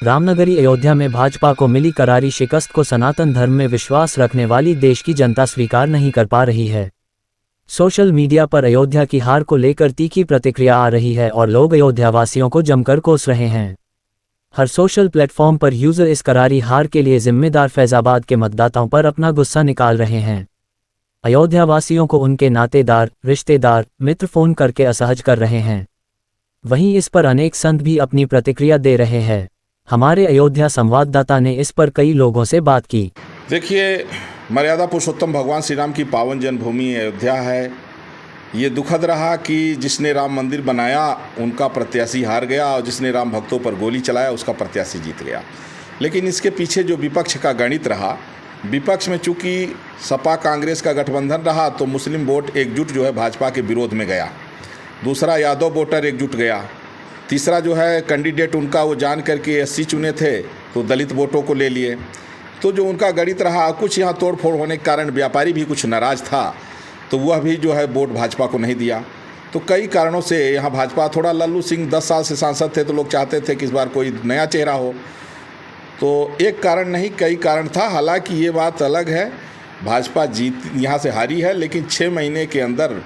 रामनगरी अयोध्या में भाजपा को मिली करारी शिकस्त को सनातन धर्म में विश्वास रखने वाली देश की जनता स्वीकार नहीं कर पा रही है। सोशल मीडिया पर अयोध्या की हार को लेकर तीखी प्रतिक्रिया आ रही है और लोग अयोध्यावासियों को जमकर कोस रहे हैं। हर सोशल प्लेटफॉर्म पर यूजर इस करारी हार के लिए जिम्मेदार फैजाबाद के मतदाताओं पर अपना गुस्सा निकाल रहे हैं। अयोध्यावासियों को उनके नातेदार, रिश्तेदार, मित्र फोन करके असहज कर रहे हैं। वहीं इस पर अनेक संत भी अपनी प्रतिक्रिया दे रहे हैं। हमारे अयोध्या संवाददाता ने इस पर कई लोगों से बात की। देखिए, मर्यादा पुरुषोत्तम भगवान श्री राम की पावन जन्मभूमि अयोध्या है। ये दुखद रहा कि जिसने राम मंदिर बनाया उनका प्रत्याशी हार गया और जिसने राम भक्तों पर गोली चलाया उसका प्रत्याशी जीत गया। लेकिन इसके पीछे जो विपक्ष का गणित रहा, विपक्ष में चूंकि सपा कांग्रेस का गठबंधन रहा तो मुस्लिम वोट एकजुट जो है भाजपा के विरोध में गया। दूसरा, यादव वोटर एकजुट गया। तीसरा जो है कैंडिडेट उनका वो जान करके एससी चुने थे तो दलित वोटों को ले लिए। तो जो उनका गणित रहा, कुछ यहाँ तोड़ फोड़ होने के कारण व्यापारी भी कुछ नाराज था तो वह भी जो है वोट भाजपा को नहीं दिया। तो कई कारणों से यहाँ भाजपा, थोड़ा लल्लू सिंह 10 साल से सांसद थे तो लोग चाहते थे कि इस बार कोई नया चेहरा हो। तो एक कारण नहीं, कई कारण था। हालांकि ये बात अलग है, भाजपा जीत यहाँ से हारी है, लेकिन 6 महीने के अंदर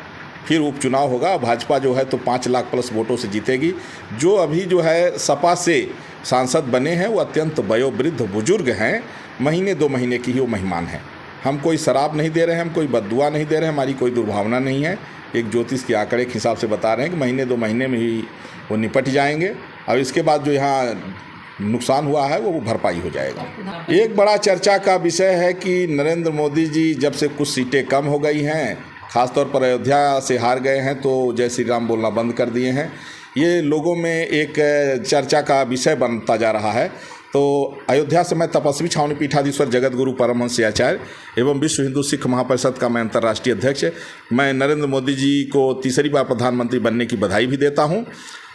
फिर उपचुनाव होगा। भाजपा जो है तो 5 लाख प्लस वोटों से जीतेगी। जो अभी जो है सपा से सांसद बने हैं वो अत्यंत वयोवृद्ध बुजुर्ग हैं, महीने 2 महीने की ही वो मेहमान हैं। हम कोई शराब नहीं दे रहे हैं, हम कोई बद्दुआ नहीं दे रहे हैं, हमारी कोई दुर्भावना नहीं है। एक ज्योतिष के आंकड़े के हिसाब से बता रहे हैं कि महीने 2 महीने में ही वो निपट जाएंगे और इसके बाद जो यहाँ नुकसान हुआ है वो भरपाई हो जाएगा। एक बड़ा चर्चा का विषय है कि नरेंद्र मोदी जी जब से कुछ सीटें कम हो गई हैं, ख़ासतौर पर अयोध्या से हार गए हैं तो जय श्री राम बोलना बंद कर दिए हैं। ये लोगों में एक चर्चा का विषय बनता जा रहा है। तो अयोध्या से मैं तपस्वी छावनी पीठाधीश्वर जगत गुरु परमहंस आचार्य एवं विश्व हिंदू सिख महापरिषद का मैं अंतर्राष्ट्रीय अध्यक्ष, मैं नरेंद्र मोदी जी को तीसरी बार प्रधानमंत्री बनने की बधाई भी देता हूं।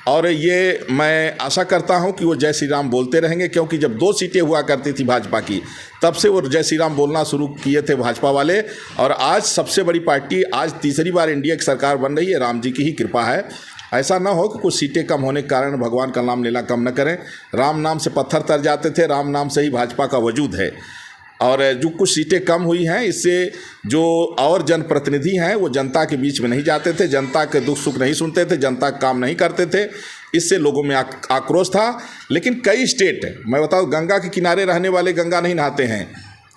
और ये मैं आशा करता हूं कि वो जय श्री राम बोलते रहेंगे, क्योंकि जब 2 सीटें हुआ करती थी भाजपा की तब से वो जय श्री राम बोलना शुरू किए थे भाजपा वाले। और आज सबसे बड़ी पार्टी, आज तीसरी बार इंडिया की सरकार बन रही है, राम जी की ही कृपा है। ऐसा ना हो कि कुछ सीटें कम होने के कारण भगवान का नाम लेना कम न करें। राम नाम से पत्थर तर जाते थे, राम नाम से ही भाजपा का वजूद है। और जो कुछ सीटें कम हुई हैं इससे जो और जनप्रतिनिधि हैं वो जनता के बीच में नहीं जाते थे, जनता के दुख सुख नहीं सुनते थे, जनता का काम नहीं करते थे। इससे लोगों में आक्रोश था। लेकिन कई स्टेट, मैं बताऊँ, गंगा के किनारे रहने वाले गंगा नहीं नहाते हैं,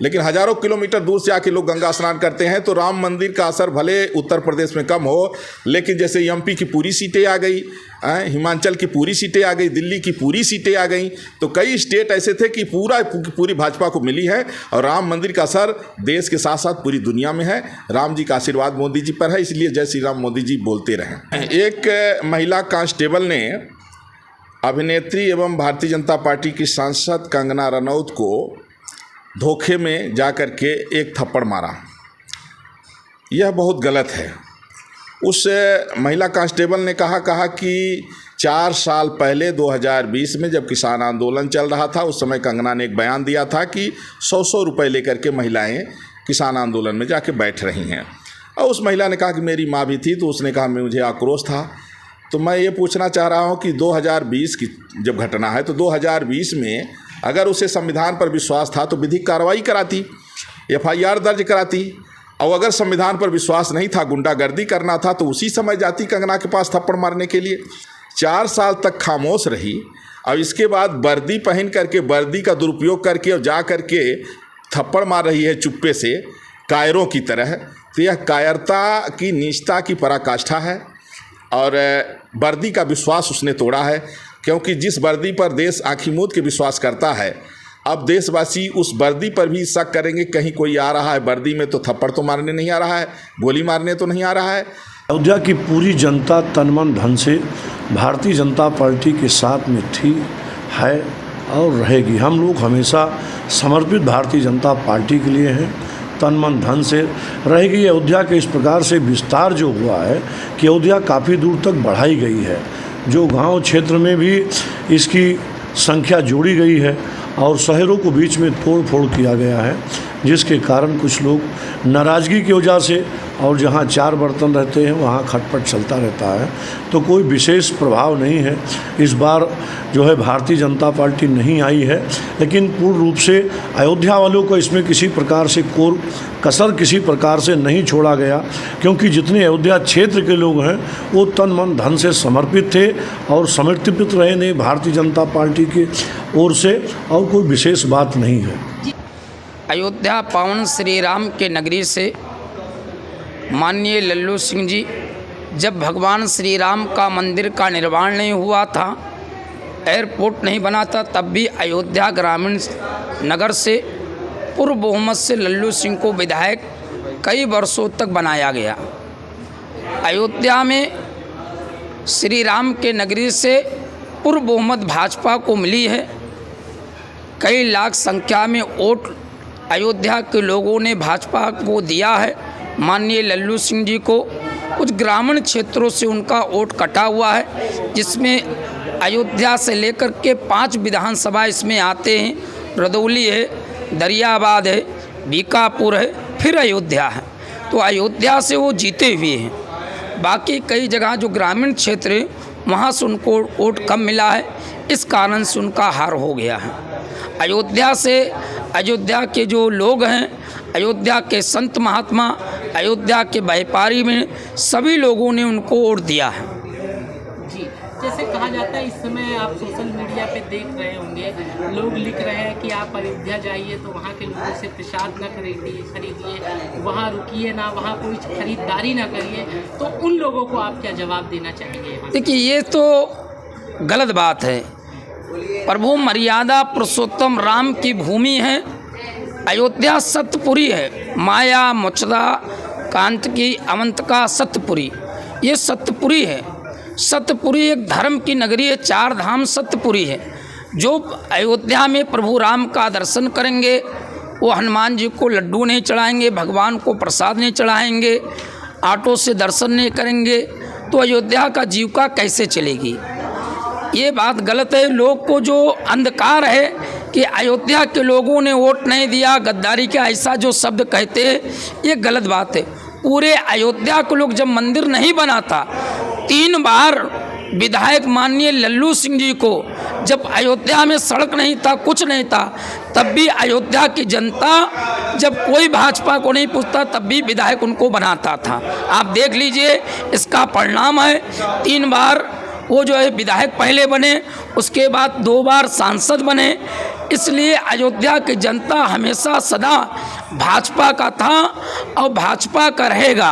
लेकिन हज़ारों किलोमीटर दूर से आके लोग गंगा स्नान करते हैं। तो राम मंदिर का असर भले उत्तर प्रदेश में कम हो, लेकिन जैसे एमपी की पूरी सीटें आ गई, हिमाचल की पूरी सीटें आ गई, दिल्ली की पूरी सीटें आ गई, तो कई स्टेट ऐसे थे कि पूरी भाजपा को मिली है। और राम मंदिर का असर देश के साथ साथ पूरी दुनिया में है। राम जी का आशीर्वाद मोदी जी पर है, इसलिए जय श्री राम मोदी जी बोलते रहें। एक महिला कांस्टेबल ने अभिनेत्री एवं भारतीय जनता पार्टी की सांसद कंगना रनौत को धोखे में जाकर के एक थप्पड़ मारा। यह बहुत गलत है। उस महिला कांस्टेबल ने कहा कि 4 साल पहले 2020 में जब किसान आंदोलन चल रहा था, उस समय कंगना ने एक बयान दिया था कि 100 रुपये लेकर के महिलाएं किसान आंदोलन में जाके बैठ रही हैं। और उस महिला ने कहा कि मेरी माँ भी थी, तो उसने कहा मुझे आक्रोश था। तो मैं ये पूछना चाह रहा हूँ कि 2020 की जब घटना है तो 2020 में अगर उसे संविधान पर विश्वास था तो विधिक कार्रवाई कराती, FIR दर्ज कराती। और अगर संविधान पर विश्वास नहीं था, गुंडागर्दी करना था, तो उसी समय जाती कंगना के पास थप्पड़ मारने के लिए। 4 साल तक खामोश रही और इसके बाद वर्दी पहन करके, वर्दी का दुरुपयोग करके और जा करके थप्पड़ मार रही है चुप्पे से, कायरों की तरह। तो यह कायरता की, नीचता की पराकाष्ठा है। और वर्दी का विश्वास उसने तोड़ा है, क्योंकि जिस वर्दी पर देश आँखी मूंद के विश्वास करता है, अब देशवासी उस वर्दी पर भी शक करेंगे। कहीं कोई आ रहा है वर्दी में तो थप्पड़ तो मारने नहीं आ रहा है, गोली मारने तो नहीं आ रहा है। अयोध्या की पूरी जनता तन मन धन से भारतीय जनता पार्टी के साथ में थी, है और रहेगी। हम लोग हमेशा समर्पित भारतीय जनता पार्टी के लिए हैं, तन मन धन से रहेगी। अयोध्या के इस प्रकार से विस्तार जो हुआ है कि अयोध्या काफ़ी दूर तक बढ़ाई गई है। जो गांव क्षेत्र में भी इसकी संख्या जोड़ी गई है और शहरों को बीच में तोड़ फोड़ किया गया है, जिसके कारण कुछ लोग नाराज़गी की वजह से और जहाँ 4 बर्तन रहते हैं वहाँ खटपट चलता रहता है, तो कोई विशेष प्रभाव नहीं है। इस बार जो है भारतीय जनता पार्टी नहीं आई है, लेकिन पूर्ण रूप से अयोध्या वालों को इसमें किसी प्रकार से कसर किसी प्रकार से नहीं छोड़ा गया, क्योंकि जितने अयोध्या क्षेत्र के लोग हैं वो तन मन धन से समर्पित थे और समर्पित रहे नहीं भारतीय जनता पार्टी की ओर से, और कोई विशेष बात नहीं है। अयोध्या पावन श्री राम के नगरी से माननीय लल्लू सिंह जी, जब भगवान श्री राम का मंदिर का निर्माण नहीं हुआ था, एयरपोर्ट नहीं बना था, तब भी अयोध्या ग्रामीण नगर से पूर्व बहुमत से लल्लू सिंह को विधायक कई वर्षों तक बनाया गया। अयोध्या में श्री राम के नगरी से पूर्व बहुमत भाजपा को मिली है। कई लाख संख्या में वोट अयोध्या के लोगों ने भाजपा को दिया है। माननीय लल्लू सिंह जी को कुछ ग्रामीण क्षेत्रों से उनका वोट कटा हुआ है, जिसमें अयोध्या से लेकर के 5 विधानसभा इसमें आते हैं। रदौली है, दरियाबाद है, बीकापुर है, फिर अयोध्या है। तो अयोध्या से वो जीते हुए हैं। बाकी कई जगह जो ग्रामीण क्षेत्र है वहाँ से उनको वोट कम मिला है, इस कारण से उनका हार हो गया है। अयोध्या से अयोध्या के जो लोग हैं, अयोध्या के संत महात्मा, अयोध्या के व्यापारी में सभी लोगों ने उनको वोट दिया है। जी, जैसे कहा जाता है, इस समय आप सोशल मीडिया पे देख रहे होंगे, लोग लिख रहे हैं कि आप अयोध्या जाइए तो वहाँ के लोगों से प्रसाद न खरीदिए, वहाँ रुकिए ना, वहाँ कोई खरीदारी ना करिए, तो उन लोगों को आप क्या जवाब देना चाहेंगे? देखिए, ये तो गलत बात है। प्रभु मर्यादा पुरुषोत्तम राम की भूमि है। अयोध्या सतपुरी है, माया मुचदा कांत की अवंत का सतपुरी, ये सतपुरी है। सतपुरी एक धर्म की नगरी है, 4 धाम सतपुरी है। जो अयोध्या में प्रभु राम का दर्शन करेंगे वो हनुमान जी को लड्डू नहीं चढ़ाएंगे, भगवान को प्रसाद नहीं चढ़ाएंगे, ऑटो से दर्शन नहीं करेंगे, तो अयोध्या का जीविका कैसे चलेगी? ये बात गलत है। लोग को जो अंधकार है कि अयोध्या के लोगों ने वोट नहीं दिया, गद्दारी का ऐसा जो शब्द कहते हैं, ये गलत बात है। पूरे अयोध्या के लोग, जब मंदिर नहीं बना था, 3 बार विधायक माननीय लल्लू सिंह जी को, जब अयोध्या में सड़क नहीं था, कुछ नहीं था, तब भी अयोध्या की जनता, जब कोई भाजपा को नहीं पूछता, तब भी विधायक उनको बनाता था। आप देख लीजिए, इसका परिणाम है 3 बार वो जो है विधायक पहले बने, उसके बाद 2 बार सांसद बने। इसलिए अयोध्या की जनता हमेशा सदा भाजपा का था और भाजपा का रहेगा।